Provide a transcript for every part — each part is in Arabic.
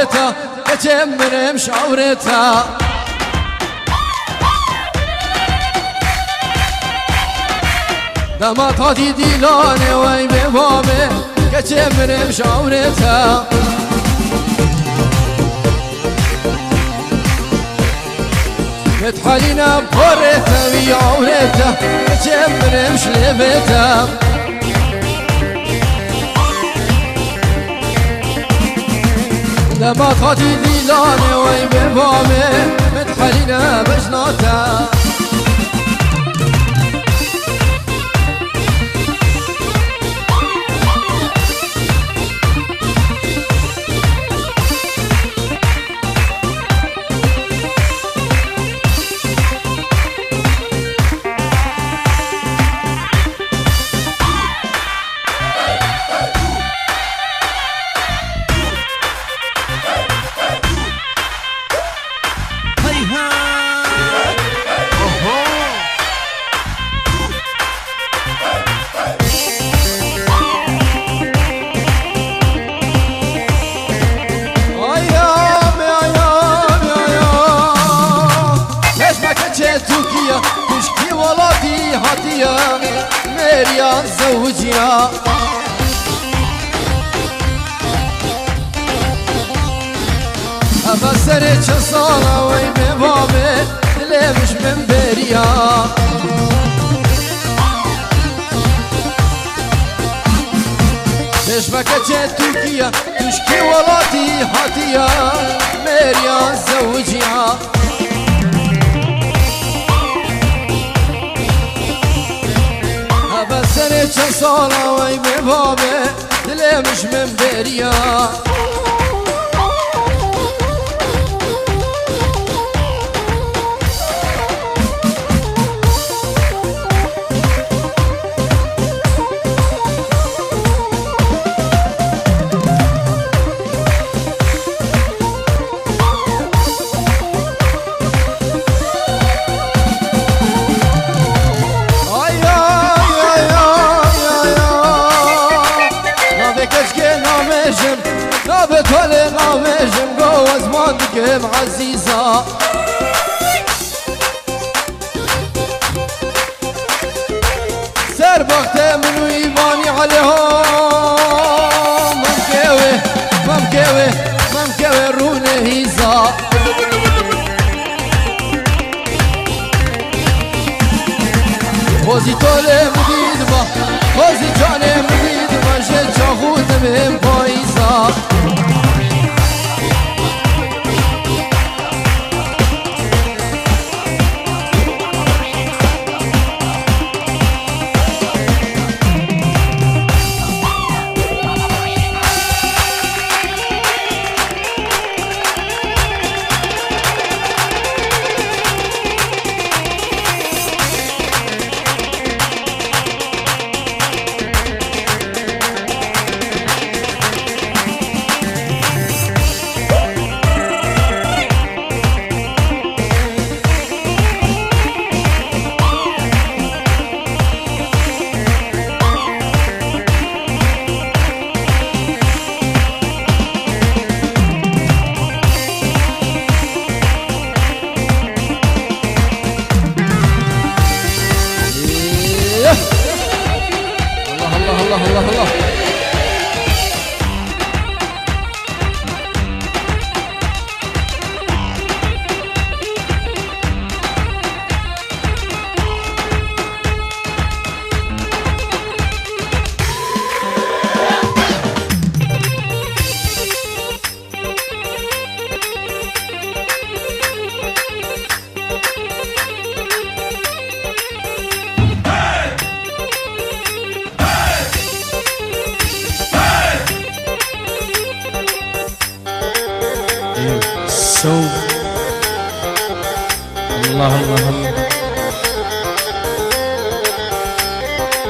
شاورتا كتم منم شاورتا دما تادي ديلاني وي ببامي كتم منم شاورتا متحالينا بورتا ويعورتا كتم منم شلبتا لما تاتي ديلاني وي ببامي متحالينا بجناتا تشكي ولادي هاتيا مريان زوجيا أما سريتش صالة وي ببامي ليه مش من بريا ليش ما كتشت تركيا تشكي ولادي هاتيا مريان زوجيا سنة صالة وي ببابي دلي مش من بريا نابتولي نامجم قوة زمان دقيم عزيزة سر بختي من ويباني عليهم ممكوي روني هيزا خوزي تولي مديد با خوزي جاني مديد با جد جاخود من بايزا الله الله الله الله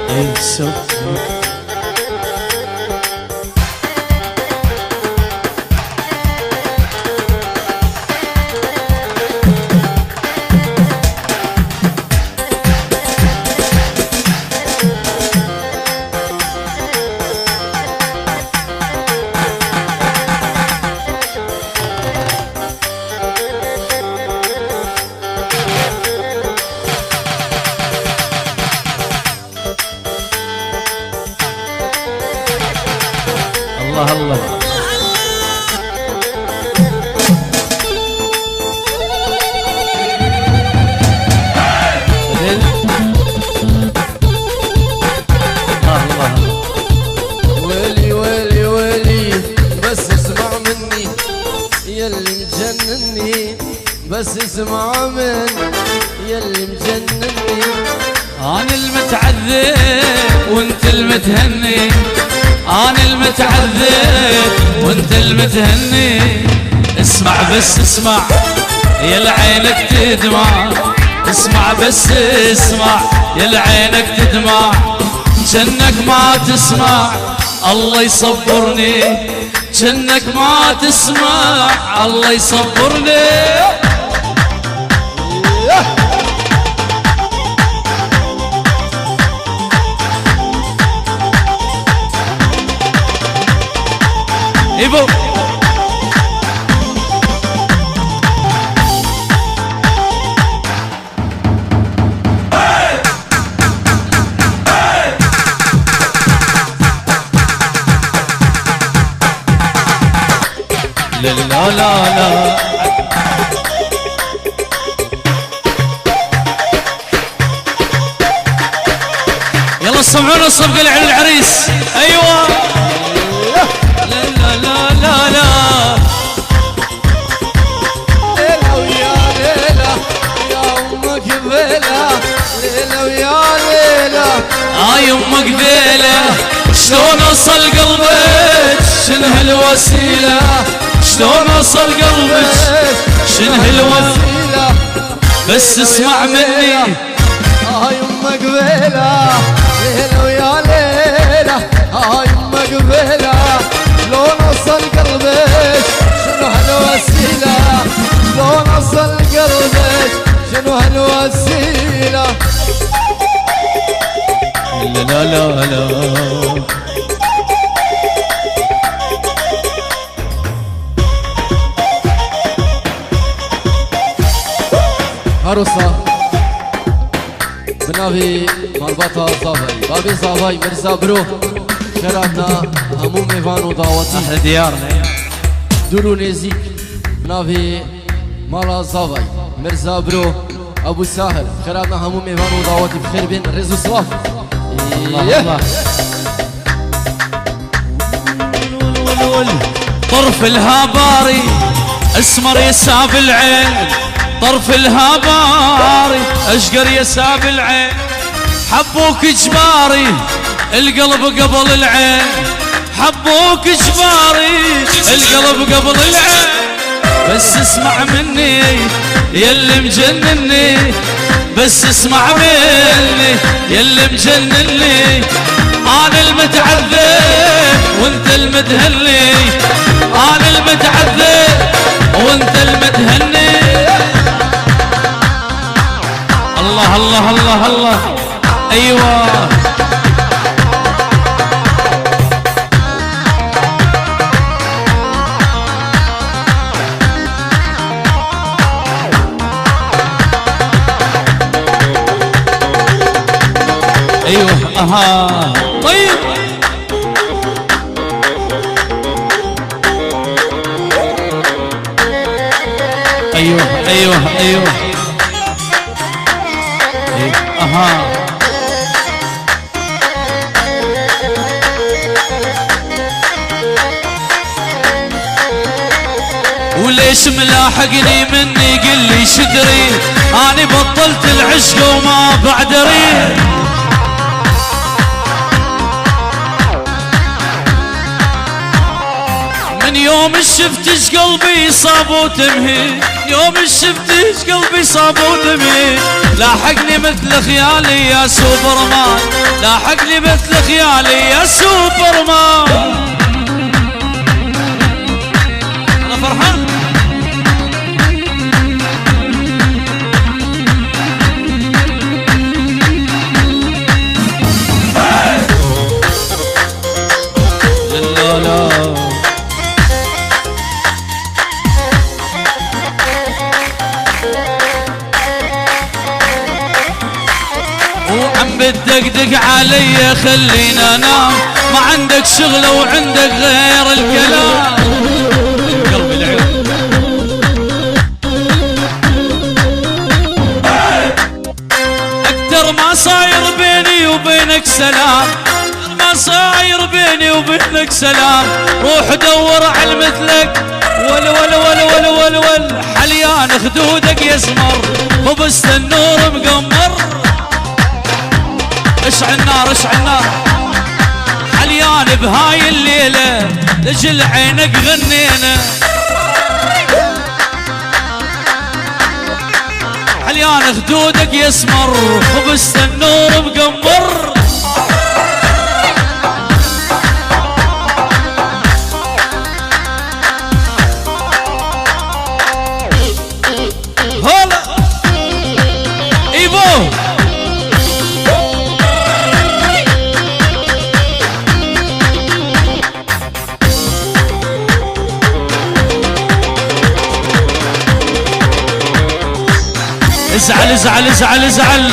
ايه صوت يلي مجنني بس اسمع من يلي مجنني. انا المتعذب وانت المتهني، انا المتعذب وانت المتهني. اسمع بس اسمع يا لعينك تدمع، اسمع بس اسمع يا لعينك تدمع. جنك ما تسمع الله يصبرني، جنك ما تسمع الله يصبرني. ايبو لا لا لا لا يلا سمعونا الصفقة اللي على العريس. ايوه لا لا لا لا لا ليلة ويا ليلة يا أمك بيلة، ليلة ويا ليلة يمك ذيلة. شلون اوصل قلبك شنو هالوسيلة، شلون اوصل قلبك شنو هالوسيلة. بس اسمع مني يمك بيلة، ليلة ويا ليلة يمك بيلة. شلون اوصل قلبك شنو هالوسيلة، شلون اوصل قلبك شنو هالوسيلة. لا لا لا عروسة بناوی مالباتا زاوی بابی زاوی مرزا برو شرابنا همو میوان و دعوتی احلى ديارنا دورو نزیک بناوی مالا زاوی مرزا برو ابو ساهر شرابنا همو میوان و دعوتی بخیر بین رزو صلاف. الله طرف الهاباري اسمر يساب العين، طرف الهاباري اشقر يساب العين. حبوك جباري القلب قبل العين، حبوك جباري القلب قبل العين. بس اسمع مني يلي مجنني، بس اسمع مني يلي مجنني. انا المتعذب وانت المتهني، انا المتعذب وانت المتهني. الله الله الله الله ايوه ايوه اها طيب. ايوه ايوه ايوه اها وليش ملاحقني مني قل لي شدري، اني بطلت العشق وما بعد اريد. من يوم شفتش قلبي صاب وتمهيد، يوم شفتش قلبي صاب وتمهيد. لاحقني مثل خيالي يا سوبرمان، لاحقني مثل خيالي يا سوبرمان. انا فرحان لا لا وعم بتدقدق علي خلينا انام، ما عندك شغله وعندك غير الكلام. قلبي العين اكتر ما صاير بيني وبينك سلام، ما صاير بيني وبينك سلام. روح دور على مثلك ول ول ول ول ول ول حليان خدودك يسمر وبست النور مقمر. اشعل النار اشعل النار حليان بهاي الليلة لجل عينك غنينا. حليان خدودك يسمر وبست النور مقمر. هلا ايبو ازعل ازعل ازعل ازعل.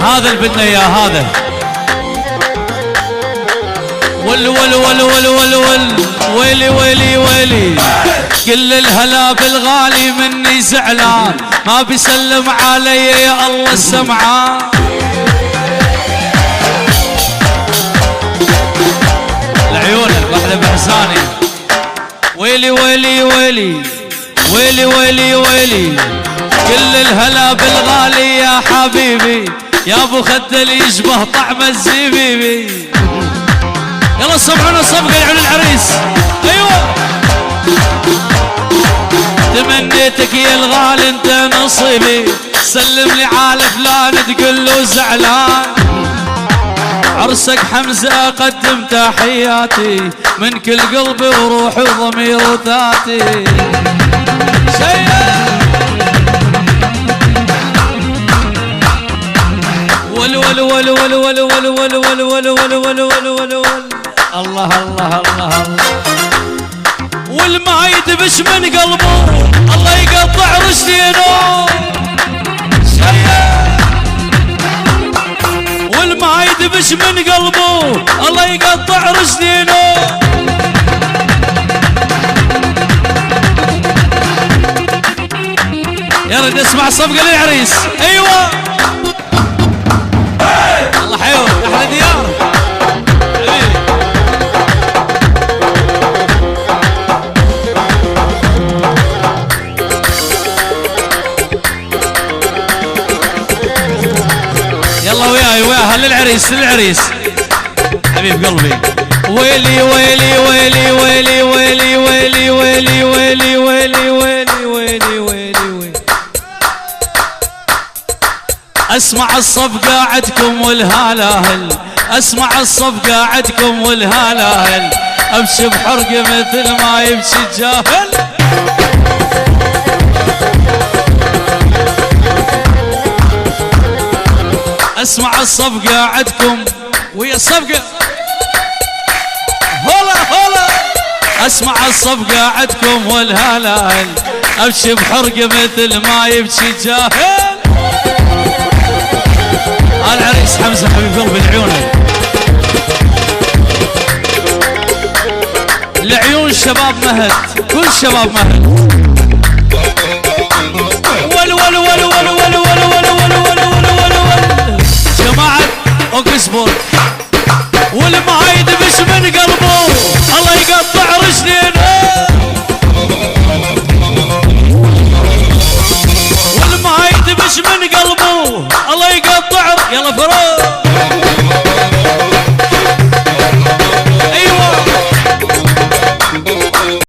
هذا اللي بدنا اياه هذا. ول ول ول ول ول ول ويلي ويلي ويلي كل الهلا بالغالي مني زعلان ما بيسلم علي يا الله السمعان. لعيونك واحدة بحساني. ويلي ويلي ويلي ويلي ويلي ويلي كل الهلا بالغالي يا حبيبي يا ابو خدل يشبه طعم الزبيبي. يلا سمعونا صفقة يا عيون العريس. ايوه تمنيتك يا الغالي انت نصيبي سلم لي على فلان تقول له زعلان. عرسك حمزة قدم تحياتي من كل قلبي وروحي وضمير وذاتي. ول ول ول ول ول ول ول ول ول ول ول ول ول ول الله الله الله الله. والما يدبش من قلبه الله يقطع رشدينه. والما يدبش من قلبه الله يقطع رشدينه. يلا نسمع صفقة للعريس. ايوه الله حيوك احلى ديار حبيبي. يلا وياي وياها للعريس للعريس حبيب قلبي. ويلي ويلي ويلي ويلي ويلي ويلي ويلي ويلي ويلي ويلي ويلي ويلي. اسمع الصفقة عدكم والهالاهل اسمع الصفقة عدكم والهالاهل امشي بحرق مثل ما يمشي الجاهل. اسمع الصفقة عدكم ويا الصفقة هلا هلا. اسمع الصفقة عدكم والهالاهل امشي بحرق مثل ما يمشي الجاهل. العريس حمزة حبيب قلبي لعيونك لعيون شباب مهد كل شباب مهد. ول ول ول ول ول ول ول ول ول ول ول ول جماعة اوكسبورغ